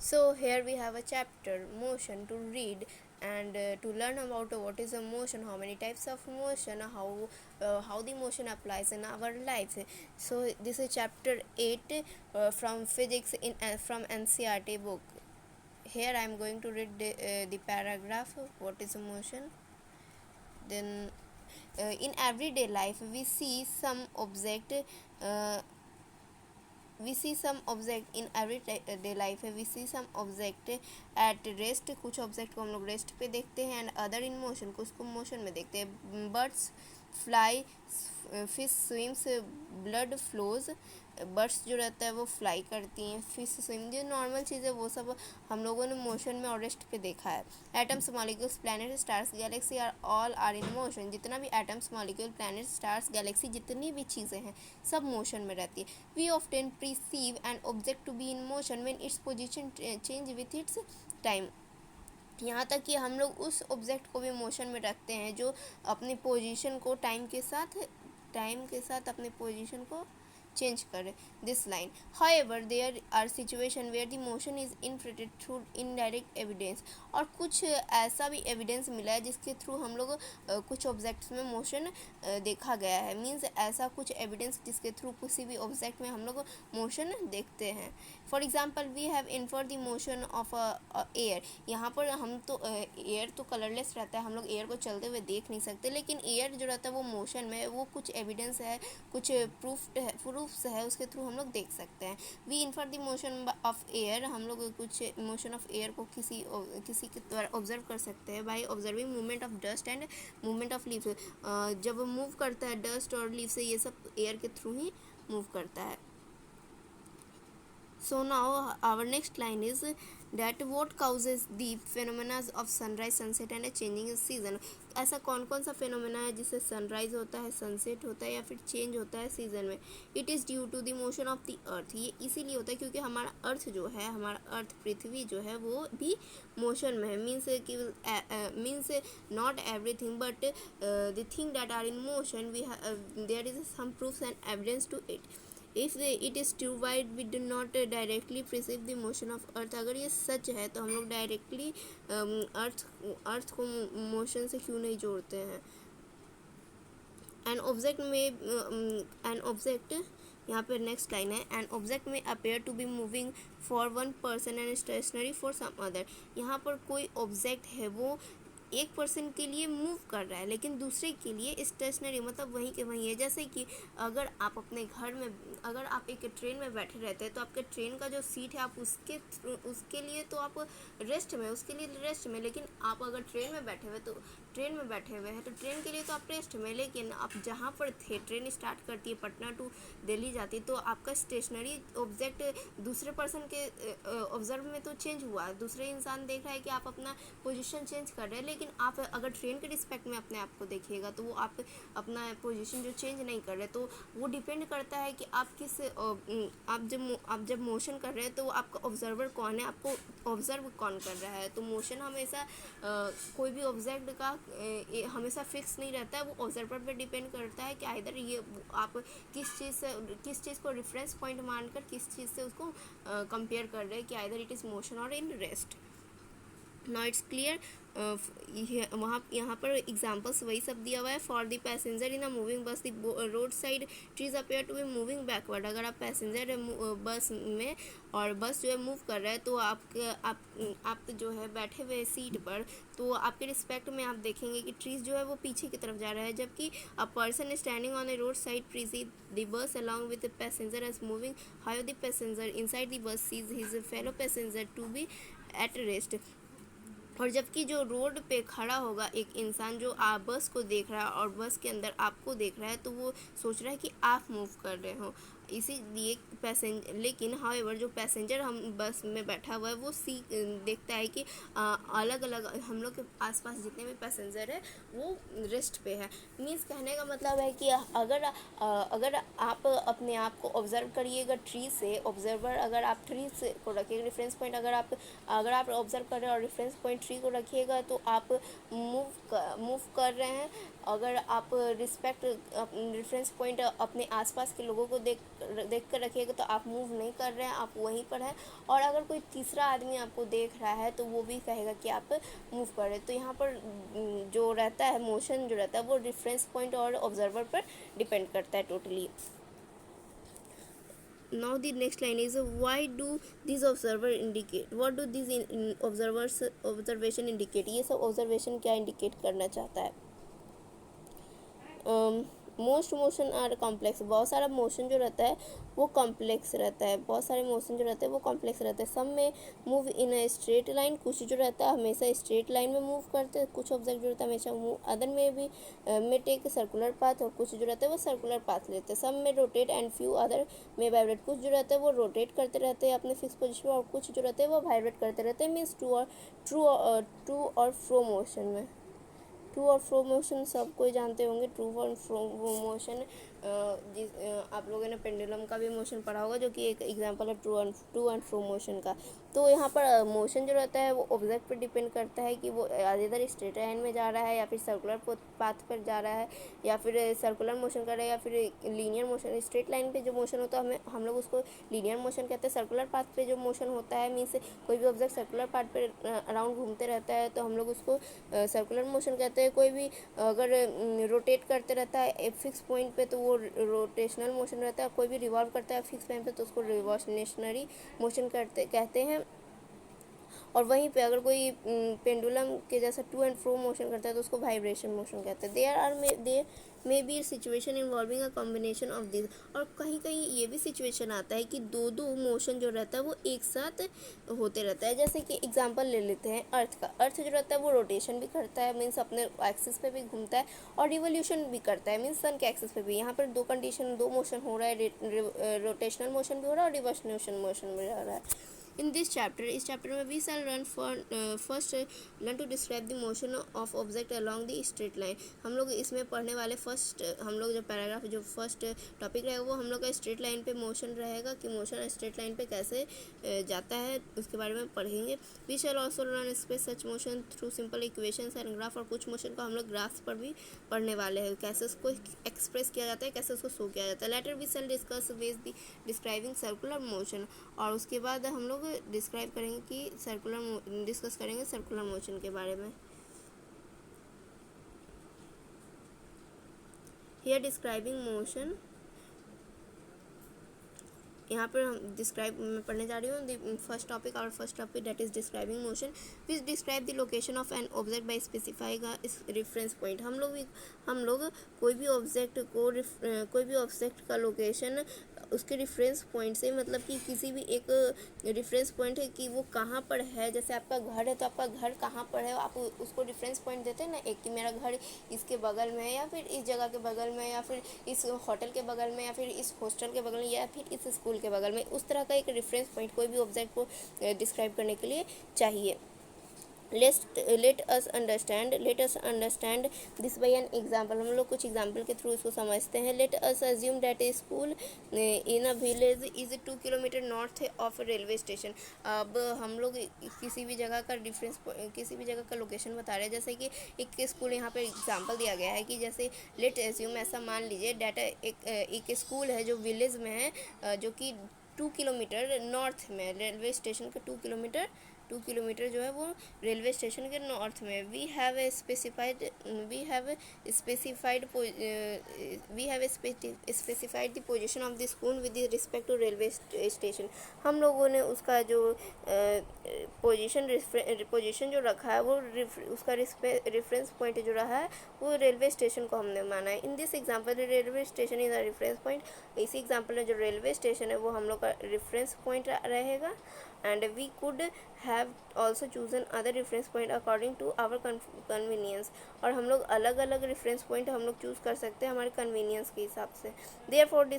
So here we have a chapter motion to read and to learn about what is a motion, how many types of motion, how the motion applies in our life. So this is chapter 8 from physics in from NCERT book. Here I am going to read the paragraph what is a motion. Then in everyday life uh, we see some object in everyday life है we see some object at rest. कुछ object को हम लोग rest पे देखते हैं and other in motion, कुछ को मोशन में देखते हैं. Birds fly, fish swims, blood flows. Birds जो रहता है वो फ्लाई करती हैं, फिश स्विम, जो नॉर्मल चीज़ है वो सब हम लोगों ने मोशन में और रेस्ट पे देखा है. Atoms, molecules, planet, stars, galaxy are in motion. जितना भी atoms, molecule, planet, stars, galaxy, जितनी भी चीज़ें हैं सब मोशन में रहती है. We often perceive an object to be in motion when its position change with its time. यहाँ तक कि हम लोग उस ऑब्जेक्ट को भी मोशन में रखते हैं जो अपनी पोजीशन को टाइम के साथ अपने पोजीशन को चेंज करे. This line, however there are situation where the motion is interpreted through indirect evidence. और कुछ ऐसा भी एविडेंस मिला है जिसके थ्रू हम लोग कुछ ऑब्जेक्ट्स में मोशन देखा गया है. मीन्स ऐसा कुछ एविडेंस जिसके थ्रू किसी भी ऑब्जेक्ट में हम लोग मोशन देखते हैं. For example we have infer the motion of air. यहाँ पर हम तो एयर तो कलरलेस रहता है, हम लोग एयर को चलते हुए देख नहीं सकते, लेकिन एयर जो रहता है वो मोशन में, वो कुछ एविडेंस है, कुछ प्रूफ्स है, उसके थ्रू हम लोग देख सकते हैं. We infer the motion of air. हम लोग कुछ मोशन ऑफ एयर को किसी के द्वारा ऑब्जर्व कर सकते हैं by observing movement of dust and movement of leaves. जब मूव करता है डस्ट और लीव से, ये सब एयर के थ्रू ही मूव करता है. So now our next line is that what causes the phenomena of sunrise, sunset and a changing season. ऐसा कौन कौन सा फेनोमेना है जिससे सनराइज होता है, सनसेट होता है या फिर चेंज होता है सीजन में. It is due to the motion of the earth. ये इसीलिए होता है क्योंकि हमारा अर्थ जो है, हमारा अर्थ पृथ्वी जो है वो भी मोशन में है. Means not everything but the thing that are in motion we there is some proofs and evidence to it. If it is true why we do not directly perceive the motion of earth. अगर ये सच है तो हम लोग directly अर्थ को motion से क्यों नहीं जोड़ते हैं. एन ऑब्जेक्ट यहाँ पर नेक्स्ट लाइन है, an object may appear to be moving for one person and stationary for some other. यहाँ पर कोई ऑब्जेक्ट है वो एक पर्सन के लिए मूव कर रहा है लेकिन दूसरे के लिए स्टेशनरी, मतलब वहीं के वहीं है. जैसे कि अगर आप अपने घर में, अगर आप एक ट्रेन में बैठे रहते हैं तो आपके ट्रेन का जो सीट है आप उसके लिए तो आप रेस्ट में, उसके लिए रेस्ट में, लेकिन आप अगर ट्रेन में बैठे हुए हैं तो ट्रेन के लिए तो आप रेस्ट में, लेकिन आप जहाँ पर थे, ट्रेन स्टार्ट करती है पटना टू दिल्ली जाती है, तो आपका स्टेशनरी ऑब्जेक्ट दूसरे पर्सन के ऑब्जर्व में तो चेंज हुआ, दूसरे इंसान देख रहा है कि आप अपना पोजीशन चेंज कर रहे हैं, लेकिन आप अगर ट्रेन के रिस्पेक्ट में अपने आप को देखिएगा तो वो आप अपना पोजीशन जो चेंज नहीं कर रहे. तो वो डिपेंड करता है कि आप किस आप जब मोशन कर रहे हैं तो आपका ऑब्जर्वर कौन है, आपको ऑब्जर्व कौन कर रहा है. तो मोशन हमेशा कोई भी ऑब्जेक्ट का हमेशा फिक्स नहीं रहता है, वो ऑब्जर्वर पे डिपेंड करता है कि आइदर ये आप किस चीज़ को रेफरेंस पॉइंट मानकर किस चीज़ से उसको कंपेयर कर रहे हैं कि either it is motion or in rest. Now it's clear. यहाँ पर एग्जाम्पल्स वही सब दिया हुआ है. For the passenger in a moving bus the road side trees appear to be moving backward. अगर आप पैसेंजर है बस में और बस जो है मूव कर रहा है तो आप जो है बैठे हुए सीट पर, तो आपके रिस्पेक्ट में आप देखेंगे कि ट्रीज जो है वो पीछे की तरफ जा रहा है, जबकि a person standing on a road side perceived the bus along with the passenger as moving. How the passenger inside the bus sees his fellow passenger to be at rest. और जबकि जो रोड पे खड़ा होगा एक इंसान जो आप बस को देख रहा है और बस के अंदर आपको देख रहा है, तो वो सोच रहा है कि आप मूव कर रहे हो, इसीलिए लेकिन हाउएवर जो पैसेंजर हम बस में बैठा हुआ है वो देखता है कि अलग अलग हम लोग के आसपास जितने भी पैसेंजर है वो रेस्ट पे है. मीन्स कहने का मतलब है कि अगर आप अपने आप को ऑब्जर्व करिएगा ट्री से, ऑब्जर्वर अगर आप ट्री से को रखिएगा रेफरेंस पॉइंट, अगर आप ऑब्जर्व कर रहे हैं और रेफरेंस पॉइंट ट्री को रखिएगा तो आप मूव कर रहे हैं. अगर आप रेफरेंस पॉइंट अपने आसपास के लोगों को देख देख कर रखिएगा तो आप मूव नहीं कर रहे हैं, आप वहीं पर हैं। और अगर कोई तीसरा आदमी आपको देख रहा है तो वो भी कहेगा कि आप मूव कर रहे हैं। तो यहाँ पर जो रहता है मोशन जो रहता है वो रेफरेंस पॉइंट और ऑब्जर्वर पर डिपेंड करता है totally. Now the next line is why do these observer indicate, what do these observation indicate, ये सब ऑब्जर्वेशन क्या इंडिकेट करना चाहता है। मोस्ट मोशन आर कॉम्प्लेक्स, बहुत सारा मोशन जो रहता है वो कॉम्प्लेक्स रहता है, बहुत सारे मोशन जो रहते हैं वो कॉम्प्लेक्स रहते हैं। सब में move in a straight line, कुछ जो रहता है हमेशा स्ट्रेट लाइन में मूव करते हैं, कुछ ऑब्जेक्ट जो रहता है हमेशा मूव अदर में भी में टेक सर्कुलर पाथ, और कुछ जो रहता है वो सर्कुलर पाथ लेते हैं। सब में रोटेट एंड फ्यू अदर में वाइब्रेट, कुछ जो रहता है वो रोटेट करते रहते हैं अपने फिक्स पोजिशन में, और कुछ जो रहते हैं वो वाइब्रेट करते रहते हैं, मीन्स ट्रू और फ्रो मोशन में। ट्रू और फ्रो मोशन सब कोई जानते होंगे। ट्रू और फ्रो मोशन आप लोगों ने पेंडुलम का भी मोशन पढ़ा होगा, जो कि एक एग्जांपल है ट्रू एंड फ्रो मोशन का। तो यहाँ पर मोशन जो रहता है वो ऑब्जेक्ट पर डिपेंड करता है कि वो इधर स्ट्रेट लाइन में जा रहा है या फिर सर्कुलर पाथ पर जा रहा है, या फिर सर्कुलर मोशन कर रहा है, या फिर लीनियर मोशन। स्ट्रेट लाइन पे जो मोशन होता है हम लोग उसको लीनियर मोशन कहते हैं। सर्कुलर पाथ पे जो मोशन होता है मीन्स कोई भी ऑब्जेक्ट सर्कुलर पाथ पे अराउंड घूमते रहता है तो हम लोग उसको सर्कुलर मोशन कहते हैं। कोई भी अगर रोटेट करते रहता है एक फिक्स पॉइंट पे तो वो रोटेशनल मोशन रहता है। कोई भी रिवॉल्व करता है फिक्स पॉइंट पे तो उसको रिवॉल्यूशनरी मोशन कहते हैं। और वहीं पे अगर कोई पेंडुलम के जैसा टू एंड फ्रो मोशन करता है तो उसको वाइब्रेशन मोशन कहते हैं। There may be situation involving a combination of this, और कहीं कहीं ये भी सिचुएशन आता है कि दो मोशन जो रहता है वो एक साथ होते रहता है। जैसे कि एग्जांपल ले लेते हैं अर्थ का। अर्थ जो रहता है वो रोटेशन भी करता है, मीन्स अपने एक्सिस पे भी घूमता है, और रिवोल्यूशन भी करता है, मीन्स सन के एक्सिस पे भी। यहाँ पर दो मोशन हो रहा है, रोटेशनल मोशन भी हो रहा है और रिवोल्यूशन मोशन भी हो रहा है। In this chapter, इस चैप्टर में we shall learn first learn to describe the motion of object along the straight line। हम लोग इसमें पढ़ने वाले हम लोग जो पैराग्राफ जो फर्स्ट टॉपिक रहेगा वो हम लोग का स्ट्रेट लाइन पे मोशन रहेगा कि मोशन स्ट्रेट लाइन पे कैसे जाता है उसके बारे में पढ़ेंगे। we shall also learn express such motion through simple equations and graph, और कुछ मोशन को हम लोग ग्राफ्स पर भी पढ़ने वाले हैं, कैसे उसको एक्सप्रेस किया जाता है, कैसे उसको शो किया जाता है। Later we shall discuss ways the describing circular motion, और उसके बाद हम लोग डिस्क्राइब करेंगे कि डिस्कस करेंगे सर्कुलर मोशन के बारे में। हियर डिस्क्राइबिंग मोशन, यहाँ पर हम मैं पढ़ने जा रही हूँ first topic that is describing motion. Which describe the location of an object by specifying reference point. हम लोग कोई भी ऑब्जेक्ट का लोकेशन उसके रेफरेंस पॉइंट से, मतलब कि किसी भी एक रेफरेंस पॉइंट है कि वो कहाँ पर है। जैसे आपका घर है तो आपका घर कहाँ पर है, आप उसको रेफरेंस पॉइंट देते हैं ना एक, कि मेरा घर इसके बगल में है, या फिर इस जगह के बगल में, या फिर इस होटल के बगल में, या फिर इस हॉस्टल के बगल में, या फिर इस स्कूल के बगल में। उस तरह का एक रेफरेंस पॉइंट कोई भी ऑब्जेक्ट को डिस्क्राइब करने के लिए चाहिए। let us understand this by an example। हम लोग कुछ एग्जाम्पल के थ्रू इसको समझते हैं। let us assume that a school in a village is 2 kilometre north of railway station. अब हम लोग किसी भी जगह का लोकेशन बता रहे हैं। जैसे कि एक स्कूल यहाँ पे एग्जाम्पल दिया गया है कि जैसे लेट assume, ऐसा मान लीजिए डेटा एक स्कूल है जो विलेज में है, जो कि 2 किलोमीटर नॉर्थ में, रेलवे स्टेशन के 2 किलोमीटर जो है वो रेलवे स्टेशन के नॉर्थ में। We have specified the position of the school with respect to railway station. हम लोगों ने उसका जो पोजीशन जो रखा है वो उसका रेफरेंस पॉइंट जो रहा है वो रेलवे स्टेशन को हमने माना है। In this example railway station is a reference point. इसी एग्जाम्पल में जो रेलवे स्टेशन है वो हम लोग का रेफरेंस पॉइंट रहेगा। and we could have also chosen other reference point according to our convenience। और हम लोग अलग अलग रेफरेंस पॉइंट हम लोग चूज़ कर सकते हैं हमारे कन्वीनियंस के हिसाब से। therefore to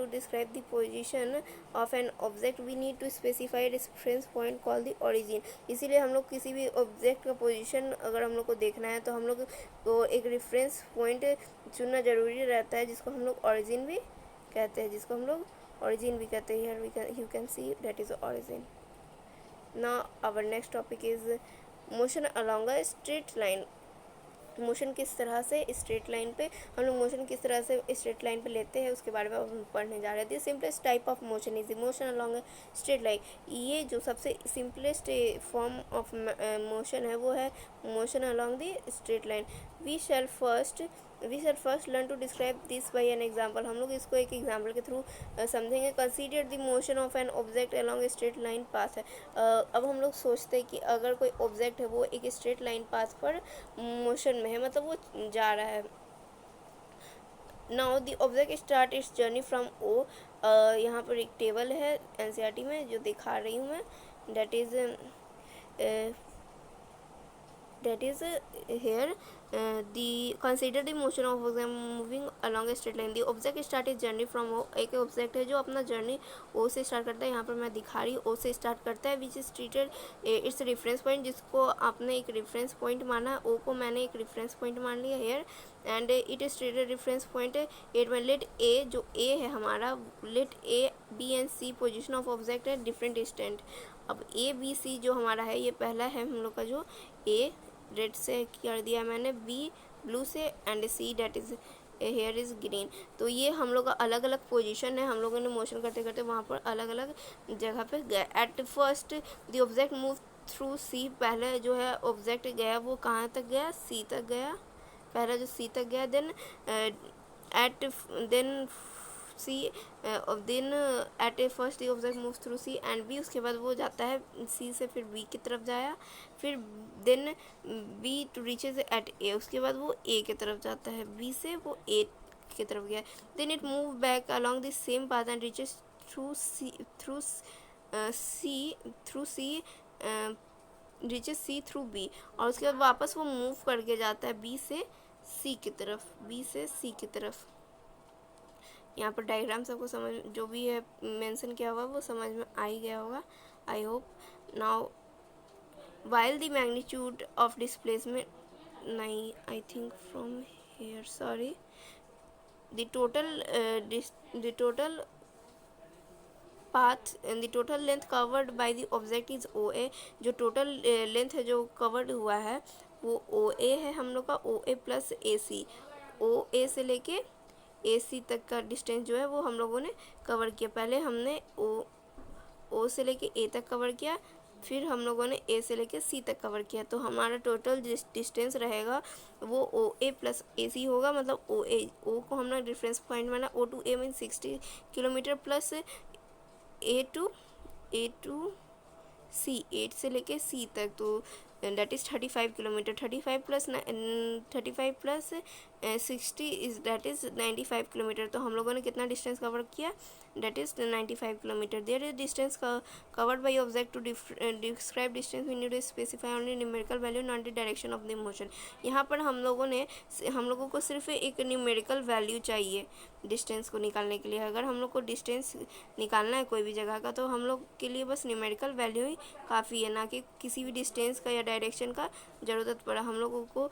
describe the position of an object we need to specify a reference point called the origin। इसीलिए हम लोग किसी भी ऑब्जेक्ट का पोजीशन अगर हम लोग को देखना है तो हम लोग को एक रेफरेंस पॉइंट चुनना ज़रूरी रहता है, जिसको हम लोग ऑरिजिन भी कहते हैं Here you can see that is origin। Now our next topic is motion along a straight line, motion किस तरह से स्ट्रेट लाइन पे, हम लोग मोशन किस तरह से स्ट्रेट लाइन पे लेते हैं उसके बारे में अब हम पढ़ने जा रहे थे। Simplest type of motion is motion along straight line. ये जो सबसे सिंपलेस्ट फॉर्म ऑफ मोशन है वो है motion along the straight line. We shall first learn to describe this by an example. हम लोग इसको एक एग्जाम्पल के थ्रू समझेंगे। Consider the motion of an object along straight line path है। अब हम लोग सोचते हैं कि अगर कोई ऑब्जेक्ट है वो एक स्ट्रेट लाइन पाथ पर मोशन में है, मतलब वो जा रहा है। Now the object start its journey from O. यहाँ पर एक टेबल है एनसीईआरटी में जो दिखा रही हूँ मैं, that is here the consider the motion of object moving along a straight line. The object start its journey from O। एक ऑब्जेक्ट है जो अपना जर्नी O से स्टार्ट करता है, यहाँ पर मैं दिखा रही हूँ O से स्टार्ट करता है, which is treated it's reference point, जिसको आपने एक रेफरेंस पॉइंट माना, O को मैंने एक रेफरेंस पॉइंट मान लिया here, and it is treated reference point at में लेट A, जो A है हमारा, let A B and C position of object है डिफरेंट डिस्टेंट। अब A B C जो हमारा है, ये पहला है हम लोग का जो A रेड से कर दिया मैंने, बी ब्लू से, and C that is here is green. तो ये हम लोग का अलग अलग पोजीशन है, हम लोगों ने मोशन करते करते वहाँ पर अलग अलग जगह पे गए। At first the object move through C, पहले जो है ऑब्जेक्ट गया वो कहाँ तक गया, सी तक गया, पहला जो सी तक गया। Then C then at A first the object move through C and B, उसके बाद वो जाता है सी से फिर बी की तरफ जाया, फिर then B to reaches at A, उसके बाद वो ए की तरफ जाता है, बी से वो ए की तरफ गया। Then it move back along the same path and reaches through C reaches C through B, और उसके बाद वापस वो मूव करके जाता है बी से सी की तरफ, बी से सी की तरफ। यहाँ पर डायग्राम सबको समझ, जो भी है मेंशन किया हुआ वो समझ में आ ही गया होगा, I hope. Now while the magnitude of displacement, नहीं I think from here, sorry, the total path and the total length covered by the object is O A. जो टोटल लेंथ है जो कवर्ड हुआ है वो ओ ए है हम लोग का, ओ ए प्लस ए सी। ओ ए से लेके ए सी तक का डिस्टेंस जो है वो हम लोगों ने कवर किया। पहले हमने ओ से लेके ए तक कवर किया, फिर हम लोगों ने ए से लेके सी तक कवर किया, तो हमारा टोटल डिस्टेंस रहेगा वो ओ ए प्लस ए सी होगा। मतलब ओ को हमने रेफरेंस पॉइंट माना, O to A mean 60 kilometre plus A to C, 8 से लेके सी तक, तो that is 35 kilometre. 35 plus 60 is that is 95 kilometre. तो हम लोगों ने कितना डिस्टेंस कवर किया, that is 95 kilometre. There is distance covered by object. To describe distance we need to specify only numerical value not the direction of the motion. यहाँ पर हम लोगों को सिर्फ एक न्यूमेरिकल वैल्यू चाहिए डिस्टेंस को निकालने के लिए। अगर हम लोग को डिस्टेंस निकालना है कोई भी जगह का, तो हम लोग के लिए बस न्यूमेरिकल वैल्यू ही काफ़ी है, ना कि किसी भी डिस्टेंस का या डायरेक्शन का ज़रूरत पड़ा। हम लोगों को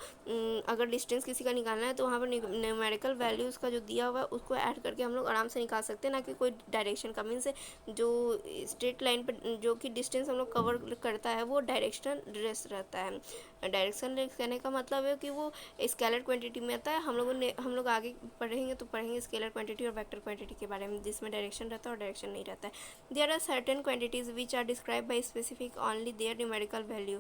अगर डिस्टेंस किसी का निकालना है तो वहाँ पर न्यूमेरिकल वैल्यू उसका जो दिया हुआ है उसको ऐड करके हम लोग आराम से निकाल सकते हैं, ना कि कोई डायरेक्शन का। मीन्स जो स्ट्रेट लाइन पर जो कि डिस्टेंस हम लोग कवर करता है वो डायरेक्शन लेस रहता है। डायरेक्शन लेस कहने का मतलब है कि वो स्केलर क्वांटिटी में आता है। हम लोग आगे पढ़ेंगे तो पढ़ेंगे स्केलर क्वांटिटी और वेक्टर क्वांटिटी के बारे में, जिसमें डायरेक्शन रहता है और डायरेक्शन नहीं रहता है। There are certain quantities which are describe by specific only their numerical value.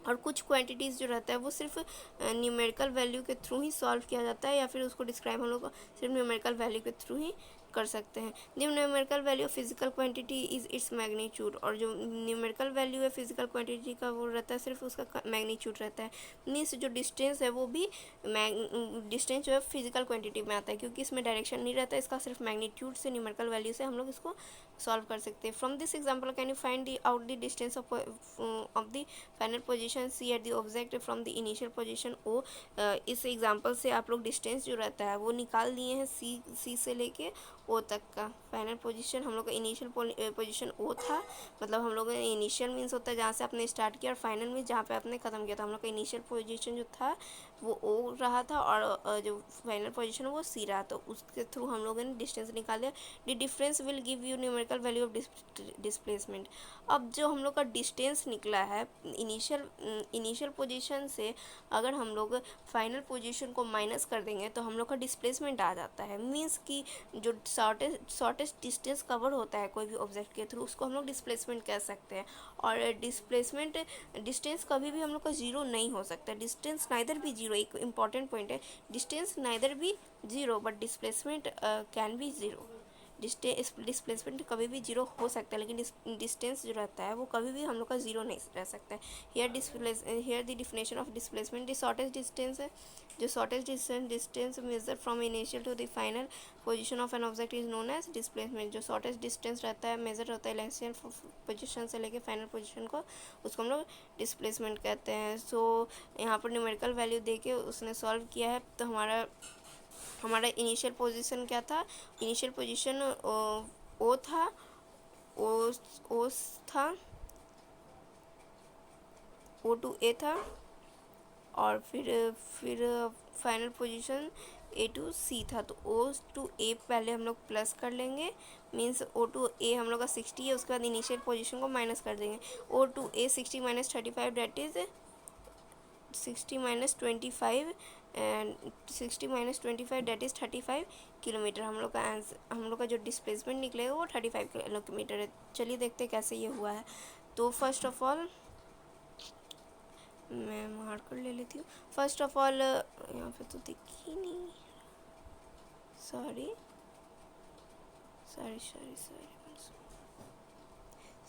और कुछ क्वांटिटीज़ जो रहता है वो सिर्फ न्यूमेरिकल वैल्यू के थ्रू ही सॉल्व किया जाता है, या फिर उसको डिस्क्राइब हम लोग सिर्फ न्यूमेरिकल वैल्यू के थ्रू ही कर सकते हैं। The numerical value of physical quantity is its magnitude. और जो न्यूमेरिकल वैल्यू है फिजिकल क्वांटिटी का वो रहता है सिर्फ उसका मैग्नीट्यूड रहता है। मीन्स जो डिस्टेंस है वो भी डिस्टेंस जो है फिजिकल क्वांटिटी में आता है, क्योंकि इसमें डायरेक्शन नहीं रहता है। इसका सिर्फ मैग्नीट्यूड से न्यूमेरिकल वैल्यू से हम लोग इसको सॉल्व कर सकते हैं। From this example can you find the out the distance of the final position C at the object from the initial position O. इस एग्जाम्पल से आप लोग डिस्टेंस जो रहता है वो निकाल दिए हैं सी से लेके ओ तक का। फाइनल पोजीशन हम लोग का इनिशियल पोजीशन ओ था, मतलब हम लोग इनिशियल मीन्स होता है जहाँ से आपने स्टार्ट किया, और फाइनल मीन्स जहाँ पे आपने ख़त्म किया था। हम लोग का इनिशियल पोजीशन जो था वो ओ रहा था और जो फाइनल पोजीशन वो सी रहा, तो उसके थ्रू हम लोगों ने डिस्टेंस निकाल दिया। The difference will give you numerical value of displacement. अब जो हम लोग का डिस्टेंस निकला है इनिशियल पोजीशन से, अगर हम लोग फाइनल पोजीशन को माइनस कर देंगे तो हम लोग का डिस्प्लेसमेंट आ जाता है। मीन्स कि जो शॉर्टेस्ट डिस्टेंस कवर होता है कोई भी ऑब्जेक्ट के थ्रू, उसको हम लोग डिस्प्लेसमेंट कह सकते हैं। और डिस्टेंस कभी भी हम लोग का जीरो नहीं हो सकता। डिस्टेंस नाइदर भी जीरो, एक इंपॉर्टेंट पॉइंट है, डिस्टेंस नाइदर भी zero but displacement can be zero. Displacement कभी भी जीरो हो सकता है, लेकिन डिस्टेंस जो रहता है वो कभी भी हम लोग का जीरो नहीं रह सकता है। Here the definition of displacement, the shortest distance है, जो shortest distance measure from initial to the final position of an object is known as displacement. जो शॉर्टेस्ट डिस्टेंस रहता है, मेजर होता है इनिशियल पोजीशन से लेके फाइनल पोजीशन को, उसको हम लोग डिस्प्लेसमेंट कहते हैं। सो यहाँ पर न्यूमेरिकल वैल्यू दे के उसने सॉल्व किया है। तो हमारा इनिशियल पोजीशन क्या था, इनिशियल पोजीशन ओ था, ओ था, ओ टू ए था, और फिर फाइनल पोजीशन ए टू सी था। तो ओ टू ए पहले हम लोग प्लस कर लेंगे, मीन्स ओ टू ए हम लोग का 60 है, उसके बाद इनिशियल पोजीशन को माइनस कर देंगे। O to A 60 minus 35 that is 60 minus 25 and 60 minus 25 that is 35 kilometre. हम लोग का आंसर, हम लोग का जो डिस्प्लेसमेंट निकलेगा वो 35 किलोमीटर है। चलिए देखते कैसे ये हुआ है। तो फर्स्ट ऑफ ऑल मैं मार्कर ले लेती हूँ। फर्स्ट ऑफ ऑल यहाँ पे तो दिखी नहीं, sorry sorry sorry sorry.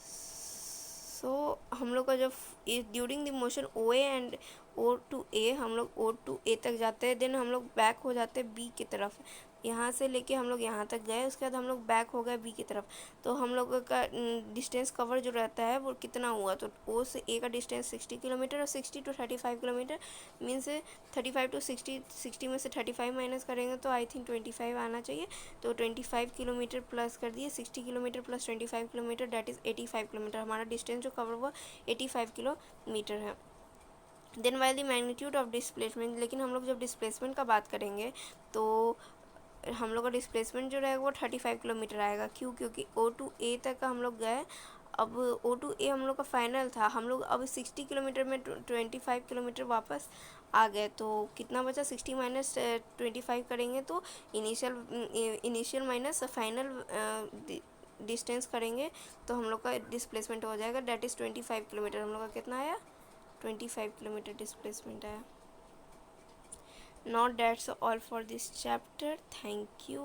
So हम लोग का जब during the motion O A and O to A, हम लोग ओ टू ए तक जाते हैं, देन हम लोग बैक हो जाते हैं बी की तरफ। यहाँ से लेके हम लोग यहाँ तक गए, उसके बाद हम लोग बैक हो गए बी की तरफ। तो हम लोग का डिस्टेंस कवर जो रहता है वो कितना हुआ, तो ओ से ए का डिस्टेंस 60 किलोमीटर, और 60 टू 35 किलोमीटर मीन्स 35 टू 60, 60 में से 35 माइनस करेंगे तो आई थिंक 25 आना चाहिए। तो 25 किलोमीटर प्लस कर दिए, 60 kilometre plus 25 kilometre that is 85 kilometre. हमारा डिस्टेंस जो कवर हुआ 85 किलोमीटर है। Then while the magnitude of displacement, लेकिन हम लोग जब डिस्प्लेसमेंट का बात करेंगे तो हम लोग का डिस्प्लेसमेंट जो रहेगा वो 35 किलोमीटर आएगा। क्यों? क्योंकि ओ टू ए तक का हम लोग गए, अब ओ टू ए हम लोग का फाइनल था, हम लोग अब 60 किलोमीटर में 25 किलोमीटर वापस आ गए। तो कितना बचा, 60 माइनस 25 करेंगे तो इनिशियल माइनस फाइनल डिस्टेंस करेंगे तो हम लोग का डिस्प्लेसमेंट हो जाएगा, डेट इज़ 25 किलोमीटर। हम लोग का कितना आया, 25 किलोमीटर डिस्प्लेसमेंट आया। Now that's all for this chapter. Thank you.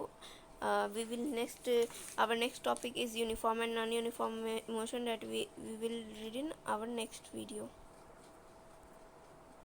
We will our next topic is uniform and non-uniform motion that we will read in our next video.